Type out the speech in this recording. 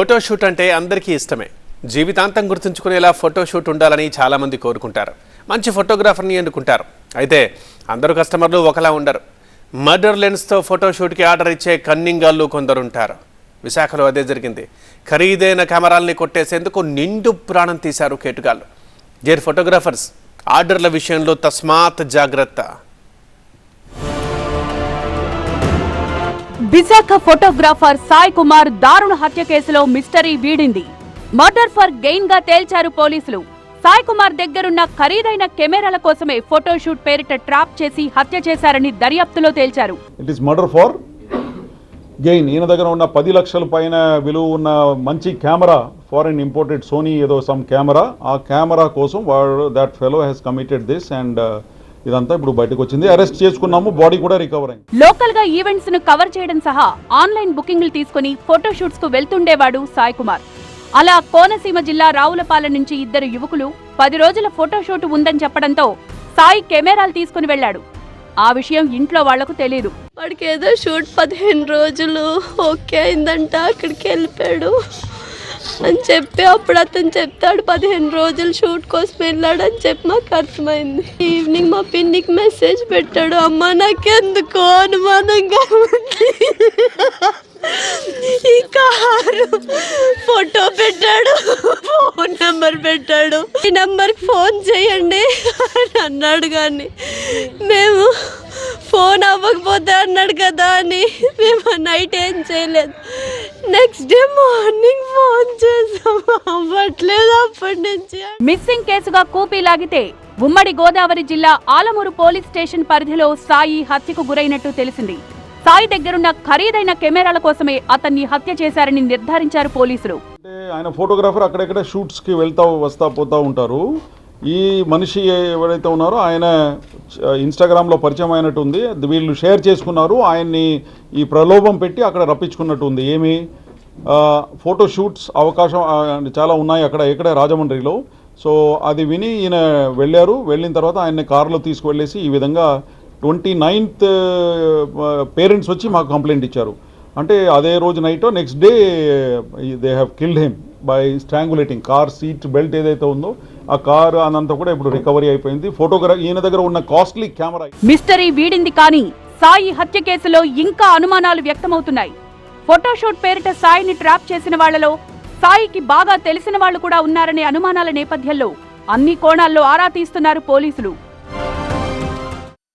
Photoshoot అంటే అందరికీ ఇష్టమే. జీవితాంతం గుర్తుంచుకునేలా ఫోటోషూట్ ఉండాలని చాలామంది కోరుకుంటారు. మంచి ఫోటోగ్రాఫర్ని ఎన్నుకుంటారు. అయితే అందరూ కస్టమర్లు ఒకలా ఉండరు. మర్డర్ లెన్స్తో ఫోటోషూట్కి ఆర్డర్ ఇచ్చే కన్నింగాళ్ళు కొందరు ఉంటారు. విశాఖలో అదే జరిగింది. ఖరీదైన కెమెరాల్ని కొట్టేసేందుకు నిండు ప్రాణం తీశారు కేటుగాళ్ళు. డియర్ ఫోటోగ్రాఫర్స్, ఆర్డర్ల విషయంలో తస్మాత్ జాగ్రత్త. విశాఖ ఫోటోగ్రాఫర్ సాయి కుమార్ దారుణ హత్య కేసులో మిస్టరీ వీడింది. మర్డర్ ఫర్ గెయిన్ గా తేల్చారు పోలీసులు. సాయి కుమార్ దగ్గరున్న ఖరీదైన కెమెరాల కోసమే ఫోటోషూట్ పేరిట ట్రాప్ చేసి హత్య చేశారని దర్యాప్తులో తేల్చారు. It is murder for gain. ఈయన దగ్గర ఉన్న 10 లక్షల పైన విలువ ఉన్న మంచి కెమెరా, ఫారెన్ ఇంపోర్టెడ్ సోనీ ఏదో సమ్ కెమెరా, ఆ కెమెరా కోసం that fellow has committed this and ఇదంతా ఇప్పుడు బయటకు వచ్చింది. అరెస్ట్ చేసుకున్నాము, బాడీ కూడా రికవర్ అయింది. లోకల్ గా ఈవెంట్స్ ను కవర్ చేయడం సహా ఆన్లైన్ బుకింగ్లు తీసుకుని ఫోటోషూట్స్ కు వెళ్తుండేవాడు సాయి కుమార్. అలా కోనసీమ జిల్లా రావులపాలెం నుంచి ఇద్దరు యువకులు 10 రోజుల ఫోటోషూట్ ఉందని చెప్పడంతో సాయి కెమెరాలు తీసుకుని వెళ్లాడు. ఆ విషయం ఇంట్లో వాళ్లకు తెలియదు. వాడికి ఏదో షూట్ 15 రోజులు ఓకే అయిందంట, అక్కడికి వెళ్ళిపోయాడు అని చెప్పి అప్పుడు అతను చెప్తాడు 15 రోజులు షూట్ కోసం వెళ్ళాడు అని చెప్పి మాకు అర్థమైంది. ఈవినింగ్ మా పిన్నికి మెసేజ్ పెట్టాడు, అమ్మ నాకెందుకో అనుమానంగా ఉంది. ఈ కారు ఫోటో పెట్టాడు, ఫోన్ నెంబర్ పెట్టాడు, ఈ నెంబర్కి ఫోన్ చేయండి అని అన్నాడు. కానీ మేము ఫోన్ అవ్వకపోతే అన్నాడు కదా అని మేము నైట్ ఏం చేయలేదు. నెక్స్ట్ డే మార్నింగ్ ఫోన్ చేసాం, అవ్వట్లేదు. అప్పటి నుంచి మిస్సింగ్ కేసుగా కూపీ లాగితే ఉమ్మడి గోదావరి జిల్లా ఆలమూరు పోలీస్ స్టేషన్ పరిధిలో సాయి హత్యకు గురైనట్టు తెలిసింది. సాయి దగ్గరున్న ఖరీదైన కెమెరాల కోసమే అతన్ని హత్య చేశారని నిర్ధారించారు పోలీసులు. ఆయన ఫోటోగ్రాఫర్ అక్కడెక్కడ షూట్స్ కి వస్తా పోతా ఉంటారు. ఈ మనిషి ఎవరైతే ఉన్నారో ఆయన ఇన్స్టాగ్రామ్లో పరిచయం అయినట్టు ఉంది. వీళ్ళు షేర్ చేసుకున్నారు, ఆయన్ని ఈ ప్రలోభం పెట్టి అక్కడ రప్పించుకున్నట్టు ఉంది. ఏమి ఫోటో షూట్స్ అవకాశం చాలా ఉన్నాయి అక్కడ రాజమండ్రిలో. సో అది విని ఈయన వెళ్ళారు. వెళ్ళిన తర్వాత ఆయన్ని కారులో తీసుకువెళ్ళేసి ఈ విధంగా 29th పేరెంట్స్ వచ్చి మాకు కంప్లైంట్ ఇచ్చారు. అంటే అదే రోజు night next day they have killed him by strangulating. Car seat belt ఏదైతే ఉందో ఆ కారు అనంతా కూడా ఇప్పుడు రికవరీ అయిపోయింది. ఈయన దగ్గర ఉన్న కాస్ట్లీ కెమెరా. మిస్టరీ వీడింది కానీ సాయి హత్య కేసులో ఇంకా అనుమానాలు వ్యక్తమవుతున్నాయి. ఫోటోషూట్ పేరిట సాయిని ట్రాప్ చేసిన వాళ్లలో సాయికి బాగా తెలిసిన వాళ్లు కూడా ఉన్నారనే అనుమానాల నేపథ్యంలో అన్ని కోణాల్లో ఆరా తీస్తున్నారు పోలీసులు.